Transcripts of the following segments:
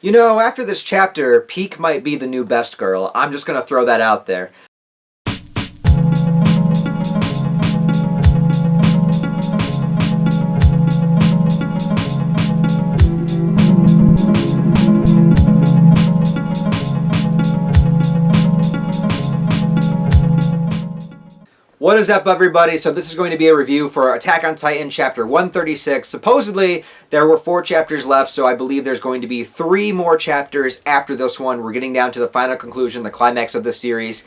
You know, after this chapter, Pieck might be the new best girl. I'm just gonna throw that out there. What is up, everybody? So this is going to be a review for Attack on Titan chapter 136. Supposedly, there were 4 chapters left, so I believe there's going to be 3 more chapters after this one. We're getting down to the final conclusion, the climax of the series.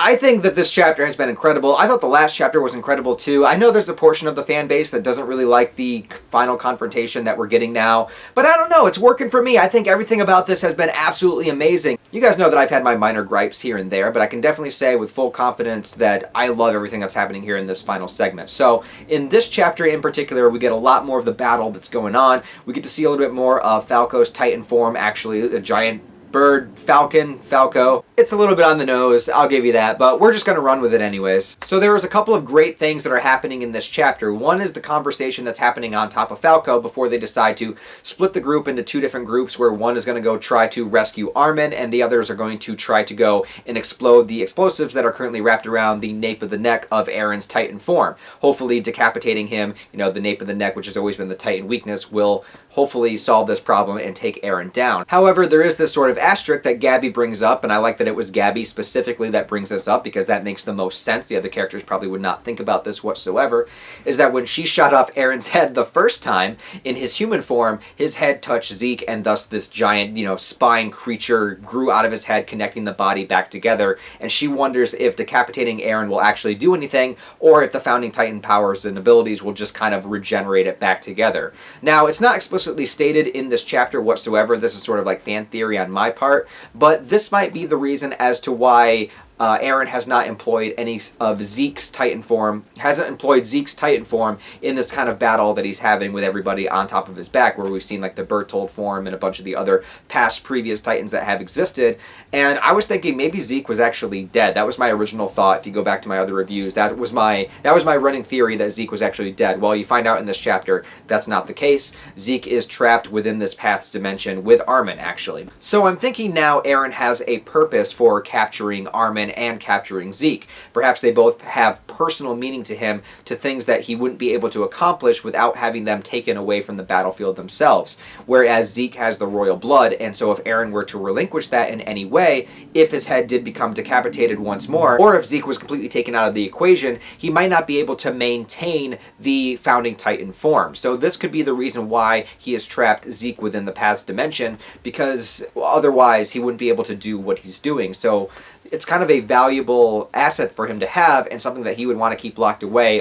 I think that this chapter has been incredible. I thought the last chapter was incredible too. I know there's a portion of the fan base that doesn't really like the final confrontation that we're getting now, but I don't know, it's working for me. I think everything about this has been absolutely amazing. You guys know that I've had my minor gripes here and there, but I can definitely say with full confidence that I love everything that's happening here in this final segment. So in this chapter in particular, we get a lot more of the battle that's going on. We get to see a little bit more of Falco's Titan form, actually a giant bird, Falco. It's a little bit on the nose, I'll give you that, but we're just going to run with it anyways. So there was a couple of great things that are happening in this chapter. One is the conversation that's happening on top of Falco before they decide to split the group into 2 different groups, where one is going to go try to rescue Armin and the others are going to try to go and explode the explosives that are currently wrapped around the nape of the neck of Eren's Titan form. Hopefully decapitating him, you know, the nape of the neck, which has always been the Titan weakness, will hopefully solve this problem and take Eren down. However, there is this sort of asterisk that Gabby brings up, and I like that it was Gabby specifically that brings this up because that makes the most sense. The other characters probably would not think about this whatsoever, is that when she shot off Eren's head the first time in his human form, his head touched Zeke, and thus this giant, you know, spine creature grew out of his head, connecting the body back together, and she wonders if decapitating Eren will actually do anything, or if the founding Titan powers and abilities will just kind of regenerate it back together. Now, it's not explicitly stated in this chapter whatsoever. This is sort of like fan theory on my part, but this might be the reason as to why Eren has not employed any of Zeke's Titan form, hasn't employed Zeke's Titan form in this kind of battle that he's having with everybody on top of his back, where we've seen like the Bertold form and a bunch of the other previous Titans that have existed. And I was thinking maybe Zeke was actually dead. That was my original thought. If you go back to my other reviews, that was my running theory, that Zeke was actually dead. Well, you find out in this chapter that's not the case. Zeke is trapped within this path's dimension with Armin, actually. So I'm thinking now Eren has a purpose for capturing Armin and capturing Zeke. Perhaps they both have personal meaning to him, to things that he wouldn't be able to accomplish without having them taken away from the battlefield themselves. Whereas Zeke has the royal blood, and so if Eren were to relinquish that in any way, if his head did become decapitated once more, or if Zeke was completely taken out of the equation, he might not be able to maintain the founding Titan form. So this could be the reason why he has trapped Zeke within the Path's dimension, because otherwise he wouldn't be able to do what he's doing. So it's kind of a valuable asset for him to have, and something that he would want to keep locked away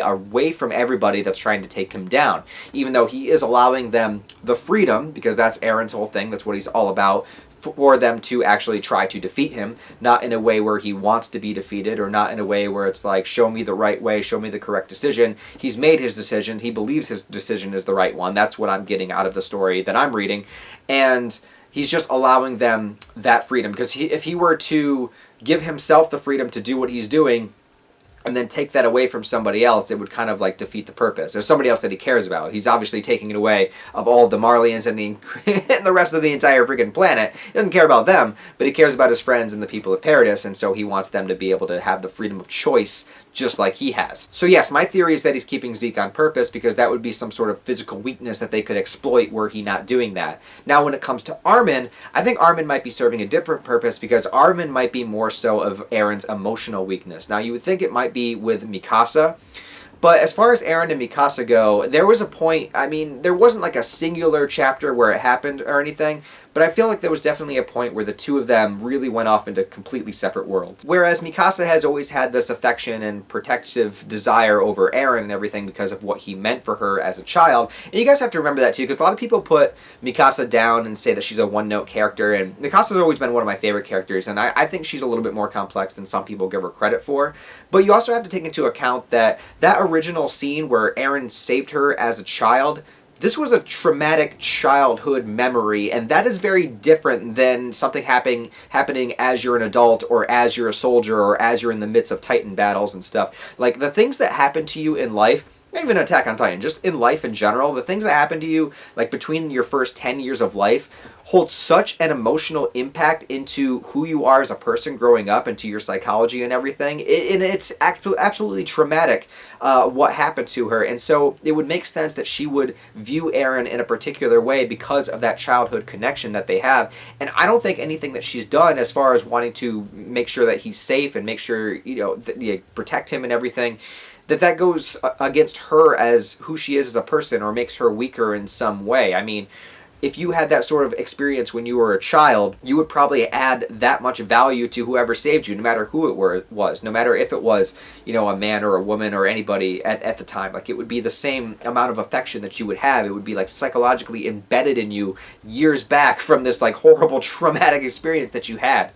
from everybody that's trying to take him down. Even though he is allowing them the freedom, because that's Eren's whole thing, that's what he's all about, for them to actually try to defeat him, not in a way where he wants to be defeated, or not in a way where it's like, show me the right way, show me the correct decision. He's made his decision, he believes his decision is the right one. That's what I'm getting out of the story that I'm reading, and he's just allowing them that freedom, because if he were to give himself the freedom to do what he's doing and then take that away from somebody else, it would kind of like defeat the purpose. There's somebody else that he cares about. He's obviously taking it away of all of the Marleyans and and the rest of the entire freaking planet. He doesn't care about them, but he cares about his friends and the people of Paradis, and so he wants them to be able to have the freedom of choice just like he has. So yes, my theory is that he's keeping Zeke on purpose, because that would be some sort of physical weakness that they could exploit were he not doing that. Now when it comes to Armin, I think Armin might be serving a different purpose, because Armin might be more so of Eren's emotional weakness. Now you would think it might be with Mikasa, but as far as Eren and Mikasa go, there was a point, I mean, there wasn't like a singular chapter where it happened or anything, but I feel like there was definitely a point where the two of them really went off into completely separate worlds. Whereas Mikasa has always had this affection and protective desire over Eren and everything because of what he meant for her as a child. And you guys have to remember that too, because a lot of people put Mikasa down and say that she's a one-note character, and Mikasa's always been one of my favorite characters, and I think she's a little bit more complex than some people give her credit for. But you also have to take into account that that original scene where Eren saved her as a child, this was a traumatic childhood memory, and that is very different than something happening as you're an adult, or as you're a soldier, or as you're in the midst of Titan battles and stuff. Like, the things that happen to you in life, not even Attack on Titan, just in life in general, the things that happen to you, like between your first 10 years of life, hold such an emotional impact into who you are as a person growing up, into your psychology and everything. And it's absolutely traumatic what happened to her. And so it would make sense that she would view Eren in a particular way because of that childhood connection that they have. And I don't think anything that she's done as far as wanting to make sure that he's safe and make sure, protect him and everything, that goes against her as who she is as a person or makes her weaker in some way. I mean, if you had that sort of experience when you were a child, you would probably add that much value to whoever saved you, no matter who it was, no matter if it was, a man or a woman or anybody at the time. Like, it would be the same amount of affection that you would have. It would be like psychologically embedded in you years back from this like horrible traumatic experience that you had.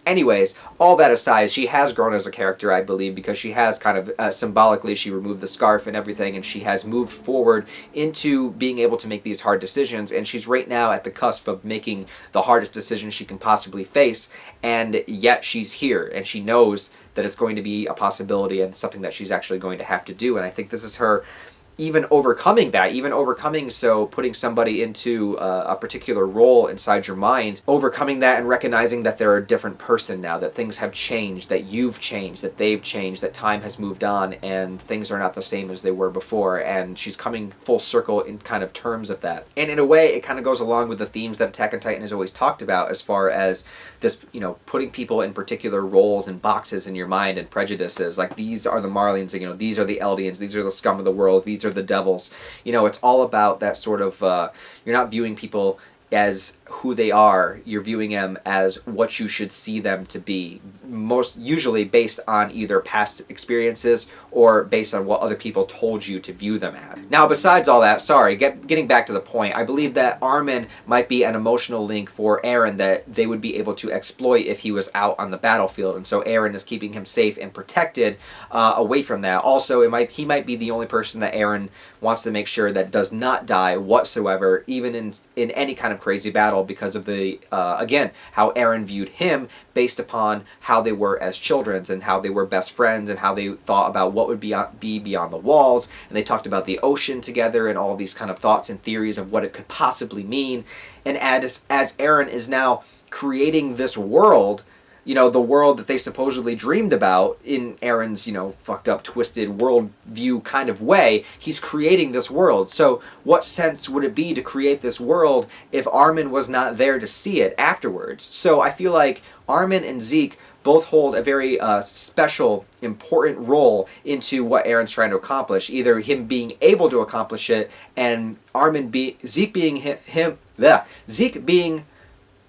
Anyways, all that aside, she has grown as a character, I believe, because she has kind of symbolically, she removed the scarf and everything, and she has moved forward into being able to make these hard decisions, and she's right now at the cusp of making the hardest decision she can possibly face, and yet she's here, and she knows that it's going to be a possibility and something that she's actually going to have to do, and I think this is her even overcoming so putting somebody into a particular role inside your mind, overcoming that and recognizing that they're a different person now, that things have changed, that you've changed, that they've changed, that time has moved on, and things are not the same as they were before, and she's coming full circle in kind of terms of that. And in a way, it kind of goes along with the themes that Attack on Titan has always talked about as far as this, putting people in particular roles and boxes in your mind and prejudices, like these are the Marlians, these are the Eldians, these are the scum of the world, these are the devils. It's all about that sort of, you're not viewing people as who they are, you're viewing them as what you should see them to be, most usually based on either past experiences or based on what other people told you to view them as. Now, besides all that, getting back to the point, I believe that Armin might be an emotional link for Eren that they would be able to exploit if he was out on the battlefield, and so Eren is keeping him safe and protected away from that. Also, he might be the only person that Eren wants to make sure that does not die whatsoever, even in any kind of crazy battle, because of the, again, how Eren viewed him based upon how they were as children and how they were best friends and how they thought about what would be beyond the walls, and they talked about the ocean together and all these kind of thoughts and theories of what it could possibly mean. And as Eren is now creating this world, the world that they supposedly dreamed about in Eren's, fucked up, twisted worldview kind of way, he's creating this world. So what sense would it be to create this world if Armin was not there to see it afterwards? So I feel like Armin and Zeke both hold a very special, important role into what Eren's trying to accomplish. Either him being able to accomplish it, and Zeke being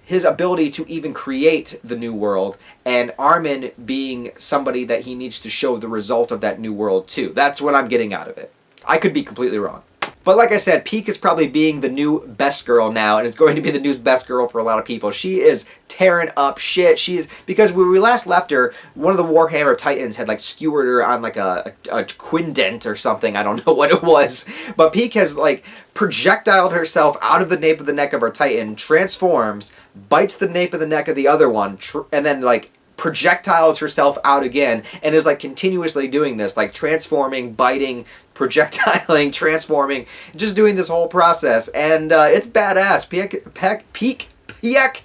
his ability to even create the new world, and Armin being somebody that he needs to show the result of that new world to. That's what I'm getting out of it. I could be completely wrong. But like I said, Pieck is probably being the new best girl now, and it's going to be the new best girl for a lot of people. She is tearing up shit. Because when we last left her, one of the Warhammer Titans had like skewered her on like a quindent or something. I don't know what it was. But Pieck has like projectiled herself out of the nape of the neck of her Titan, transforms, bites the nape of the neck of the other one, and then like projectiles herself out again, and is like continuously doing this, like transforming, biting, projectiling, transforming, just doing this whole process, and it's badass. Pieck,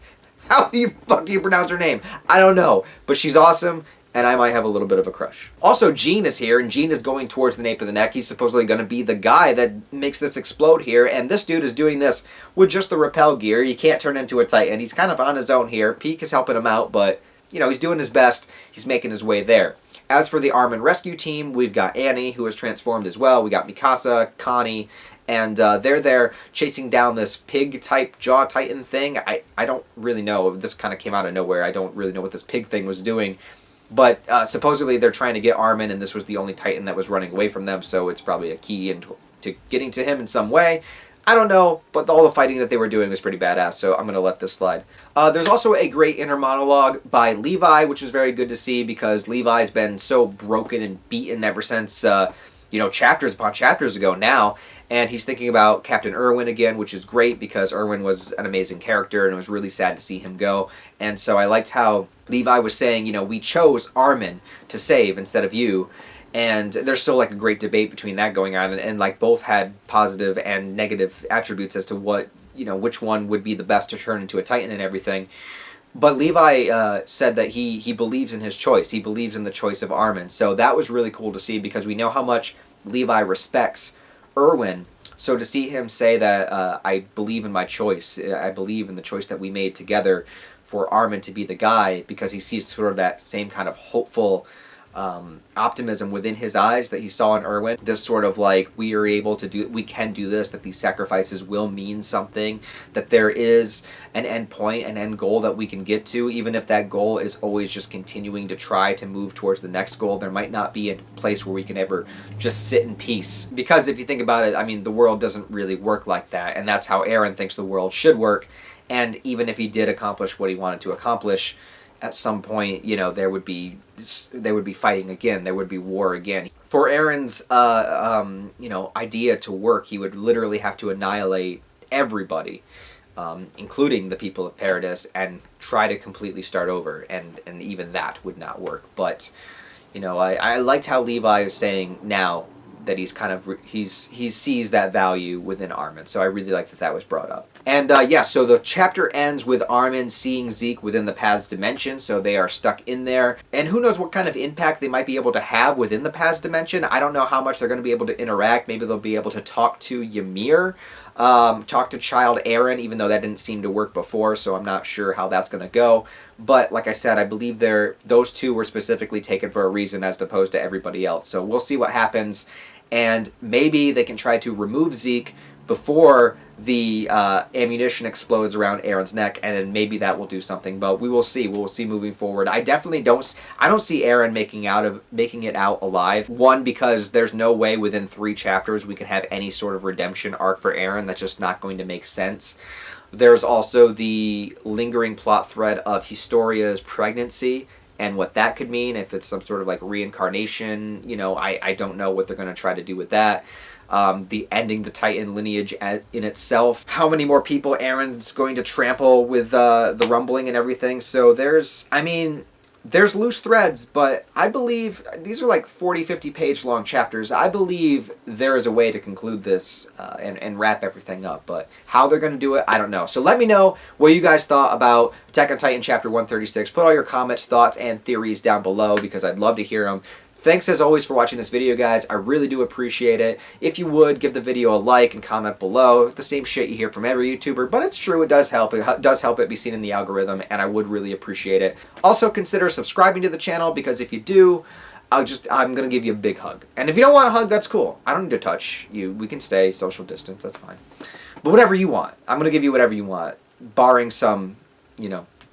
how do you pronounce her name? I don't know, but she's awesome, and I might have a little bit of a crush. Also, Jean is here, and Jean is going towards the nape of the neck. He's supposedly going to be the guy that makes this explode here, and this dude is doing this with just the rappel gear. He can't turn into a Titan. He's kind of on his own here. Pieck is helping him out, but he's doing his best. He's making his way there. As for the Armin rescue team, we've got Annie, who has transformed as well. We got Mikasa, Connie, and they're there chasing down this pig-type jaw titan thing. I don't really know. This kind of came out of nowhere. I don't really know what this pig thing was doing. But supposedly they're trying to get Armin, and this was the only titan that was running away from them, so it's probably a key into getting to him in some way. I don't know, but all the fighting that they were doing was pretty badass, so I'm going to let this slide. There's also a great inner monologue by Levi, which is very good to see, because Levi's been so broken and beaten ever since, chapters upon chapters ago now, and he's thinking about Captain Erwin again, which is great, because Erwin was an amazing character, and it was really sad to see him go, and so I liked how Levi was saying, we chose Armin to save instead of you, And there's still like a great debate between that going on, and like both had positive and negative attributes as to what, which one would be the best to turn into a Titan and everything. But Levi said that he believes in his choice. He believes in the choice of Armin. So that was really cool to see, because we know how much Levi respects Erwin. So to see him say that, I believe in my choice, I believe in the choice that we made together for Armin to be the guy, because he sees sort of that same kind of hopeful optimism within his eyes that he saw in Erwin. This sort of like, we can do this, that these sacrifices will mean something, that there is an end point, an end goal that we can get to, even if that goal is always just continuing to try to move towards the next goal. There might not be a place where we can ever just sit in peace. Because if you think about it, I mean, the world doesn't really work like that, and that's how Eren thinks the world should work. And even if he did accomplish what he wanted to accomplish, at some point, they would be fighting again. There would be war again. For Eren's, idea to work, he would literally have to annihilate everybody, including the people of Paradis, and try to completely start over. And even that would not work. But, I liked how Levi is saying now that he's kind of he sees that value within Armin. So I really like that was brought up. And so the chapter ends with Armin seeing Zeke within the Paths dimension, so they are stuck in there. And who knows what kind of impact they might be able to have within the Paths dimension. I don't know how much they're going to be able to interact. Maybe they'll be able to talk to Ymir, talk to Child Eren, even though that didn't seem to work before, so I'm not sure how that's going to go. But like I said, I believe those two were specifically taken for a reason as opposed to everybody else. So we'll see what happens. And maybe they can try to remove Zeke before the ammunition explodes around Eren's neck, and then maybe that will do something. But we will see. We will see moving forward. I definitely don't see Eren making it out alive. One, because there's no way within 3 chapters we can have any sort of redemption arc for Eren. That's just not going to make sense. There's also the lingering plot thread of Historia's pregnancy, and what that could mean, if it's some sort of like reincarnation. I don't know what they're going to try to do with that. The ending the Titan lineage in itself. How many more people Eren's going to trample with the rumbling and everything. So there's loose threads, but I believe these are like 40, 50 page long chapters. I believe there is a way to conclude this and wrap everything up, but how they're going to do it, I don't know. So let me know what you guys thought about Attack on Titan chapter 136. Put all your comments, thoughts, and theories down below, because I'd love to hear them. Thanks as always for watching this video, guys. I really do appreciate it. If you would, give the video a like and comment below. The same shit you hear from every YouTuber, but it's true, it does help. It does help it be seen in the algorithm, and I would really appreciate it. Also, consider subscribing to the channel, because if you do, I'm going to give you a big hug. And if you don't want a hug, that's cool. I don't need to touch you. We can stay social distance. That's fine. But whatever you want. I'm going to give you whatever you want, barring some,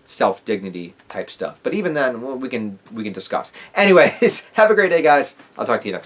self-dignity type stuff. But even then, well, we can discuss. Anyways, have a great day, guys. I'll talk to you next time.